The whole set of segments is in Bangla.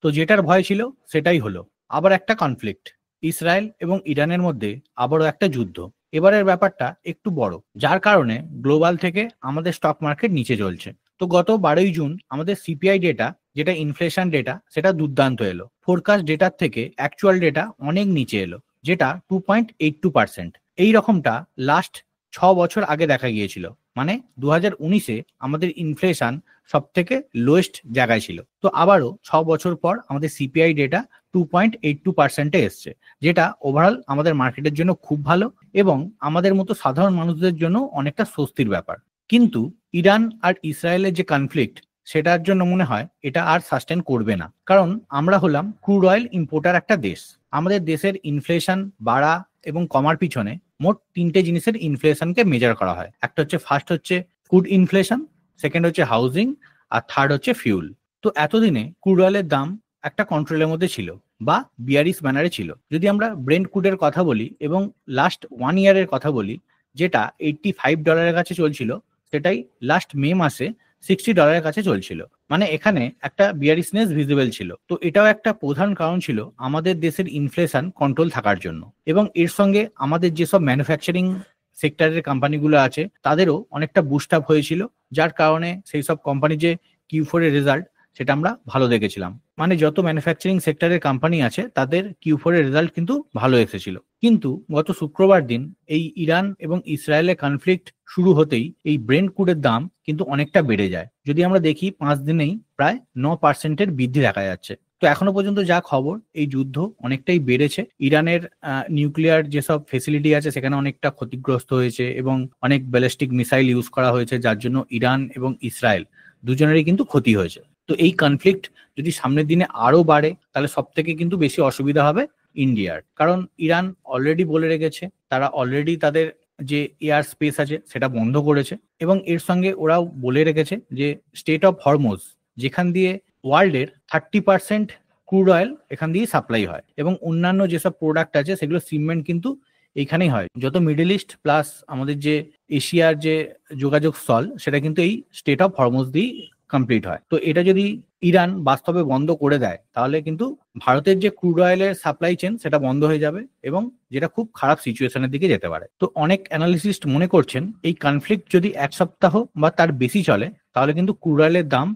তো যেটার ভয় ছিল সেটাই হলো, আবার একটা কনফ্লিক্ট, ইসরায়েল এবং ইরানের মধ্যে আবারও একটা যুদ্ধ। এবারের ব্যাপারটা একটু বড়, যার কারণে গ্লোবাল থেকে আমাদের স্টক মার্কেট নিচে চলছে। তো গত 12ই জুন আমাদের সিপিআই ডেটা, যেটা ইনফ্লেশন ডেটা, সেটা দুর্দান্ত এলো। ফোরকাস্ট ডেটার থেকে অ্যাকচুয়াল ডেটা অনেক নিচে এলো, যেটা 2.82%। এই রকমটা লাস্ট 6 বছর আগে দেখা গিয়েছিল। মানে 2019-এ আমাদের ইনফ্লেশন সব থেকে লোয়েস্ট জায়গায় ছিল। তো আবারও 6 বছর পর আমাদের সিপিআই ডেটা 2.82%-এ এসছে, যেটা ওভারঅল আমাদের মার্কেটের জন্য খুব ভালো এবং আমাদের মতো সাধারণ মানুষদের জন্য অনেকটা স্বস্তির ব্যাপার। কিন্তু ইরান আর ইসরায়েলের যে কনফ্লিক্ট, সেটার জন্য মনে হয় এটা আর সাস্টেন করবে না। কারণ আমরা হলাম ক্রুড অয়েল ইম্পোর্টার একটা দেশ। আমাদের দেশের ইনফ্লেশন বাড়া এবং কমার পিছনে মোট 3টে জিনিসের ইনফ্লেশনকে মেজার করা হয়। একটা হচ্ছে, ফার্স্ট হচ্ছে ফুড ইনফ্লেশন, সেকেন্ড হচ্ছে হাউজিং, আর থার্ড হচ্ছে ফিউল। তো এতদিনে ক্রুড অয়েলের দাম একটা কন্ট্রোলের মধ্যে ছিল বা বিয়ারিশ ব্যানারে ছিল। যদি আমরা ব্রেন্ট ক্রুডের কথা বলি এবং লাস্ট 1 ইয়ারের কথা বলি, যেটা $85 কাছে চলছিল, সেটাই লাস্ট মে মাসে $60 কাছে চলছিল। মানে এখানে একটা বিয়ারিশনেস ভিজিবল ছিল। তো এটাও একটা প্রধান কারণ ছিল আমাদের দেশের ইনফ্লেশন কন্ট্রোল থাকার জন্য। এবং এর সঙ্গে আমাদের যেসব ম্যানুফ্যাকচারিং সেক্টরের কোম্পানিগুলো আছে তাদেরও অনেকটা বুস্ট আপ হয়েছিল, যার কারণে সেই সব কোম্পানি যে Q4 এর রেজাল্ট, সেটা আমরা ভালো দেখেছিলাম। মানে যত ম্যানুফ্যাকচারিং সেক্টরের কোম্পানি আছে তাদের Q4 এর রেজাল্ট কিন্তু ভালো এসেছিল। কিন্তু গত শুক্রবার দিন এই ইরান এবং ইসরায়েলের কনফ্লিক্ট শুরু হতেই এই ব্রেন্ট ক্রুডের দাম কিন্তু অনেকটা বেড়ে যায়। যদি আমরা দেখি 5 দিনেই প্রায় 9%-এর বৃদ্ধি দেখা যাচ্ছে। তো এখনো পর্যন্ত যা খবর, এই যুদ্ধ অনেকটাই বেড়েছে। ইরানের নিউক্লিয়ার যেসব ফেসিলিটি আছে সেখানে অনেকটা ক্ষতিগ্রস্ত হয়েছে এবং অনেক ব্যালিস্টিক মিসাইল ইউজ করা হয়েছে, যার জন্য ইরান এবং ইসরায়েল দুজনেরই কিন্তু ক্ষতি হয়েছে। তো এই কনফ্লিক্ট যদি সামনের দিনে আরো বাড়ে, তাহলে সব থেকে কিন্তু বেশি অসুবিধা হবে ইন্ডিয়ার। কারণ ইরান অলরেডি বলে রেখেছে, তারা অলরেডি তাদের যে এয়ার স্পেস আছে সেটা বন্ধ করেছে এবং এর সঙ্গে ওরাও বলে রেখেছে যে স্টেট অফ হরমুজ, যেখান দিয়ে ওয়ার্ল্ডের 30% ক্রুড অয়েল এখান দিয়ে সাপ্লাই হয় এবং অন্যান্য যেসব প্রোডাক্ট আছে সেগুলো সিমেন্ট কিন্তু এইখানেই হয়। যত মিডল ইস্ট প্লাস আমাদের যে এশিয়ার যে যোগাযোগ স্থল, সেটা কিন্তু এই স্টেট অফ হরমুজ দিয়েই কমপ্লিট হয়। তো এটা যদি ইরান বাস্তবে বন্ধ করে দেয়, তাহলে কিন্তু ভারতের যে ক্রুড অয়েলের সাপ্লাই চেন সেটা বন্ধ হয়ে যাবে এবং যেটা খুব খারাপ সিচুয়েশনের দিকে যেতে পারে। তো অনেক অ্যানালিস্ট মনে করছেন এই কনফ্লিক্ট যদি 1 সপ্তাহ বা তার বেশি চলে, তাহলে কিন্তু ক্রুড অয়েলের দাম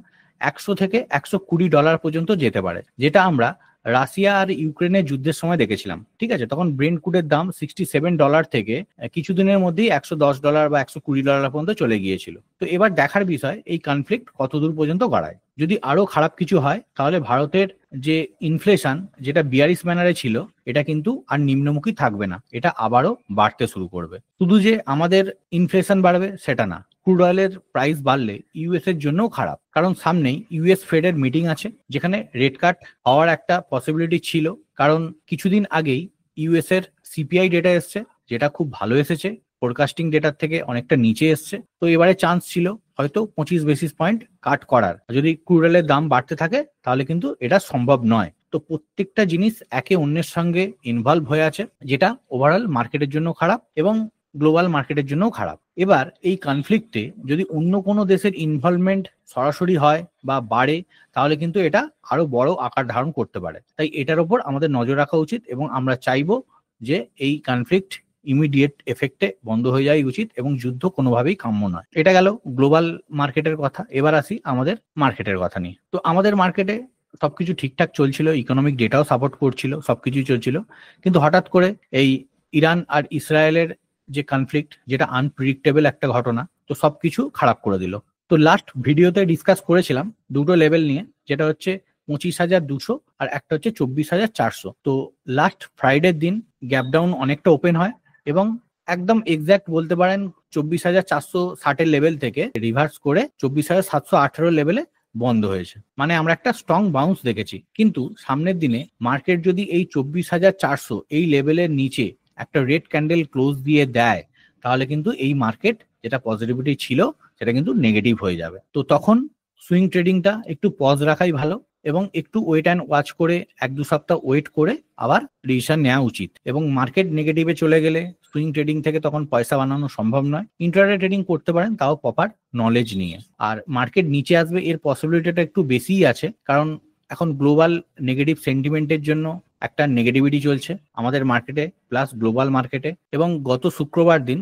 100 থেকে $120 পর্যন্ত যেতে পারে, যেটা আমরা রাশিয়া আর ইউক্রেনের যুদ্ধের সময় দেখেছিলাম। ঠিক আছে, তখন ব্রেন্ট ক্রুডের দাম $67 থেকে কিছুদিনের মধ্যেই $110 বা $120 পর্যন্ত চলে গিয়েছিল। তো এবার দেখার বিষয় এই কনফ্লিক্ট কতদূর পর্যন্ত গড়ায়। যদি আরো খারাপ কিছু হয়, তাহলে ভারতের যে ইনফ্লেশন, যেটা বিয়ারিশ ব্যানারে ছিল, এটা কিন্তু আর নিম্নমুখী থাকবে না, এটা আবারও বাড়তে শুরু করবে। শুধু যে আমাদের ইনফ্লেশন বাড়বে সেটা না, ক্রুড অয়েলের প্রাইস বাড়লে ইউএস এর জন্যও খারাপ। কারণ সামনেই ইউএস ফেডের মিটিং আছে, যেখানে রেট কাট হওয়ার একটা পসিবিলিটি ছিল। কারণ কিছুদিন আগেই ইউএস এর সিপিআই ডেটা এসছে, যেটা খুব ভালো এসেছে, ফোরকাস্টিং ডেটার থেকে অনেকটা নিচে এসছে। তো এবারে চান্স ছিল হয়তো 25 বেসিস পয়েন্ট কাট করার। যদি ক্রুড অয়েলের দাম বাড়তে থাকে তাহলে কিন্তু এটা সম্ভব নয়। তো প্রত্যেকটা জিনিস একে অন্যের সঙ্গে ইনভলভ হয়ে আছে, যেটা ওভারঅল মার্কেটের জন্য খারাপ এবং গ্লোবাল মার্কেটের জন্যও খারাপ। এবার এই কনফ্লিক্টে যদি অন্য কোনো দেশের ইনভলভমেন্ট সরাসরি হয় বা বাড়ে, তাহলে কিন্তু এটা আরো বড় আকার ধারণ করতে পারে। তাই এটার উপর আমাদের নজর রাখা উচিত এবং আমরা চাইবো যে এই কনফ্লিক্ট ইমিডিয়েট এফেক্টে বন্ধ হয়ে যাওয়া উচিত এবং যুদ্ধ কোনোভাবেই কাম্য নয়। এটা গেল গ্লোবাল মার্কেটের কথা। এবার আসি আমাদের মার্কেটের কথা নিয়ে। তো আমাদের মার্কেটে সবকিছু ঠিকঠাক চলছিল, ইকোনমিক ডেটাও সাপোর্ট করছিল, সবকিছুই চলছিল। কিন্তু হঠাৎ করে এই ইরান আর ইসরায়েলের যে কনফ্লিক্ট, যেটা আনপ্রেডিক্টেবল একটা ঘটনা, তো সবকিছু খারাপ করে দিল। তো লাস্ট ভিডিওতে ডিসকাস করেছিলাম দুটো লেভেল নিয়ে, যেটা হচ্ছে 25,200 আর একটা হচ্ছে 24,400। তো লাস্ট ফ্রাইডের দিন গ্যাপ ডাউন অনেকটা ওপেন হয় এবং একদম এক্সাক্ট বলতে পারেন 24,460-এর লেভেল থেকে রিভার্স করে 24,718 লেভেলে বন্ধ হয়েছে। মানে আমরা একটা স্ট্রং বাউন্স দেখেছি। কিন্তু সামনের দিনে মার্কেট যদি এই 24,400 এই লেভেলের নিচে একটা রেড ক্যান্ডেল ক্লোজ দিয়ে দেয়, তাহলে কিন্তু এই মার্কেট যেটা পজিটিভিটি ছিল সেটা কিন্তু নেগেটিভ হয়ে যাবে। তো তখন সুইং ট্রেডিংটা একটু পজ রাখাই ভালো এবং একটু ওয়েট অ্যান্ড ওয়াচ করে 1-2 সপ্তাহ ওয়েট করে আবার ডিসিশন নেওয়া উচিত। এবং মার্কেট নেগেটিভে চলে গেলে সুইং ট্রেডিং থেকে তখন পয়সা বানানো সম্ভব নয়। ইন্ট্রাডে ট্রেডিং করতে পারেন, তাও প্রপার নলেজ নিয়ে। আর মার্কেট নিচে আসবে এর পসিবিলিটিটা একটু বেশিই আছে, কারণ এখন গ্লোবাল নেগেটিভ সেন্টিমেন্টের জন্য একটা নেগেটিভিটি চলছে আমাদের মার্কেটে প্লাস গ্লোবাল মার্কেটে। এবং গত শুক্রবার দিন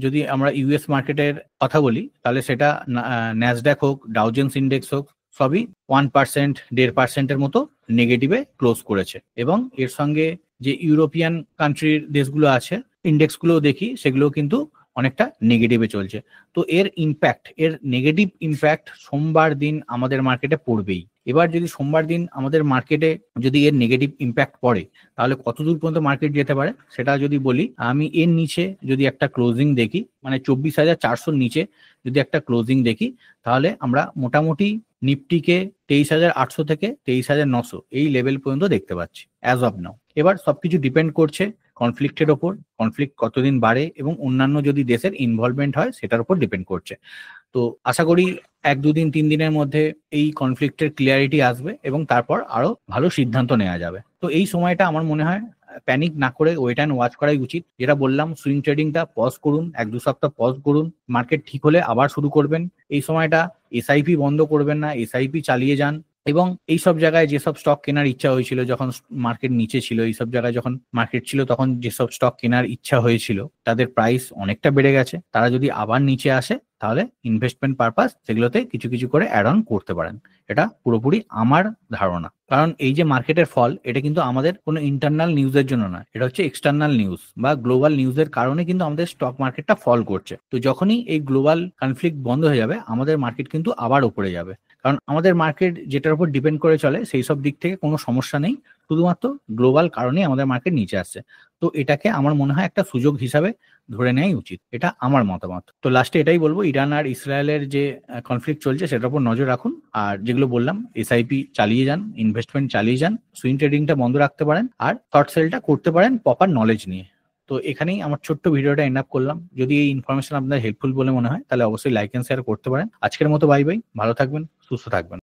যদি আমরা ইউএস মার্কেটের কথা বলি তাহলে সেটা ন্যাসড্যাক হোক, ডাউজেন্স ইন্ডেক্স হোক, সবই 1%, 1.5%-এর মতো নেগেটিভে ক্লোজ করেছে। এবং এর সঙ্গে যে ইউরোপিয়ান কান্ট্রির দেশগুলো আছে ইন্ডেক্সগুলো দেখি, সেগুলো কিন্তু অনেকটা নেগেটিভে চলছে। তো এর নেগেটিভ ইম্প্যাক্ট সোমবার দিন আমাদের মার্কেটে পড়বেই। এবার যদি সোমবার দিন আমাদের মার্কেটে যদি এর নেগেটিভ ইম্প্যাক্ট পড়ে তাহলে কতদূর পর্যন্ত মার্কেট যেতে পারে সেটা যদি বলি, আমি এর নিচে যদি একটা ক্লোজিং দেখি, মানে 24,400 নিচে যদি একটা ক্লোজিং দেখি, তাহলে আমরা মোটামুটি নিফটিকে 23,800 থেকে 23,900 এই লেভেল পর্যন্ত দেখতে পাচ্ছি অ্যাজ অফ নাও। এবার সবকিছু ডিপেন্ড করছে কনফ্লিক্টের ওপর, কনফ্লিক্ট কতদিন বাড়ে এবং অন্যান্য যদি দেশের ইনভলভমেন্ট হয় সেটার উপর ডিপেন্ড করছে। তো আশা করি 1-2 দিন 3 দিনের মধ্যে এই কনফ্লিক্টের ক্লিয়ারিটি আসবে এবং তারপর আরো ভালো সিদ্ধান্ত নেওয়া যাবে। তো এই সময়টা আমার মনে হয় প্যানিক না করে ওয়েট অ্যান্ড ওয়াচ করাই উচিত। যেটা বললাম, সুইং ট্রেডিংটা পজ করুন, 1-2 সপ্তাহ পজ করুন, মার্কেট ঠিক হলে আবার শুরু করবেন। এই সময়টা এসআইপি বন্ধ করবেন না, এসআইপি চালিয়ে যান। এবং এইসব জায়গায় যেসব স্টক কেনার ইচ্ছা হয়েছিল যখন মার্কেট নিচে ছিল, এইসব জায়গায় যখন মার্কেট ছিল তখন যেসব স্টক কেনার ইচ্ছা হয়েছিল তাদের প্রাইস অনেকটা বেড়ে গেছে। তারা যদি আবার নিচে আসে তাহলে ইনভেস্টমেন্ট পারপাস সেগুলোতে কিছু কিছু করে অ্যাড অন করতে পারেন। এটা পুরোপুরি আমার ধারণা। কারণ এই যে মার্কেটের ফল, এটা কিন্তু আমাদের কোনো ইন্টারনাল নিউজের জন্য না, এটা হচ্ছে এক্সটার্নাল নিউজ বা গ্লোবাল নিউজের কারণে কিন্তু আমাদের স্টক মার্কেটটা ফল করছে। তো যখনই এই গ্লোবাল কনফ্লিক্ট বন্ধ হয়ে যাবে আমাদের মার্কেট কিন্তু আবার উপরে যাবে। কারণ আমাদের মার্কেট যেটার উপর ডিপেন্ড করে চলে সেই সব দিক থেকে কোনো সমস্যা নেই, শুধুমাত্র গ্লোবাল কারণেই আমাদের মার্কেট নিচে আসছে। তো এটাকে আমার মনে হয় একটা সুযোগ হিসাবে ধরে নেওয়াই উচিত, এটা আমার মতামত। তো লাস্টে এটাই বলবো, ইরান আর ইসরায়েলের যে কনফ্লিক্ট চলছে সেটার উপর নজর রাখুন। আর যেগুলো বললাম, এসআইপি চালিয়ে যান, ইনভেস্টমেন্ট চালিয়ে যান, সুইং ট্রেডিংটা বন্ধ রাখতে পারেন আর শর্ট সেলটা করতে পারেন প্রপার নলেজ নিয়ে। তো এখানেই আমার ছোট্ট ভিডিওটা এন্ড আপ করলাম। যদি এই ইনফরমেশন আপনাদের হেল্পফুল বলে মনে হয় তাহলে অবশ্যই লাইক এন্ড শেয়ার করতে পারেন। আজকের মতো বাই বাই, ভালো থাকবেন, সুস্থ থাকবেন।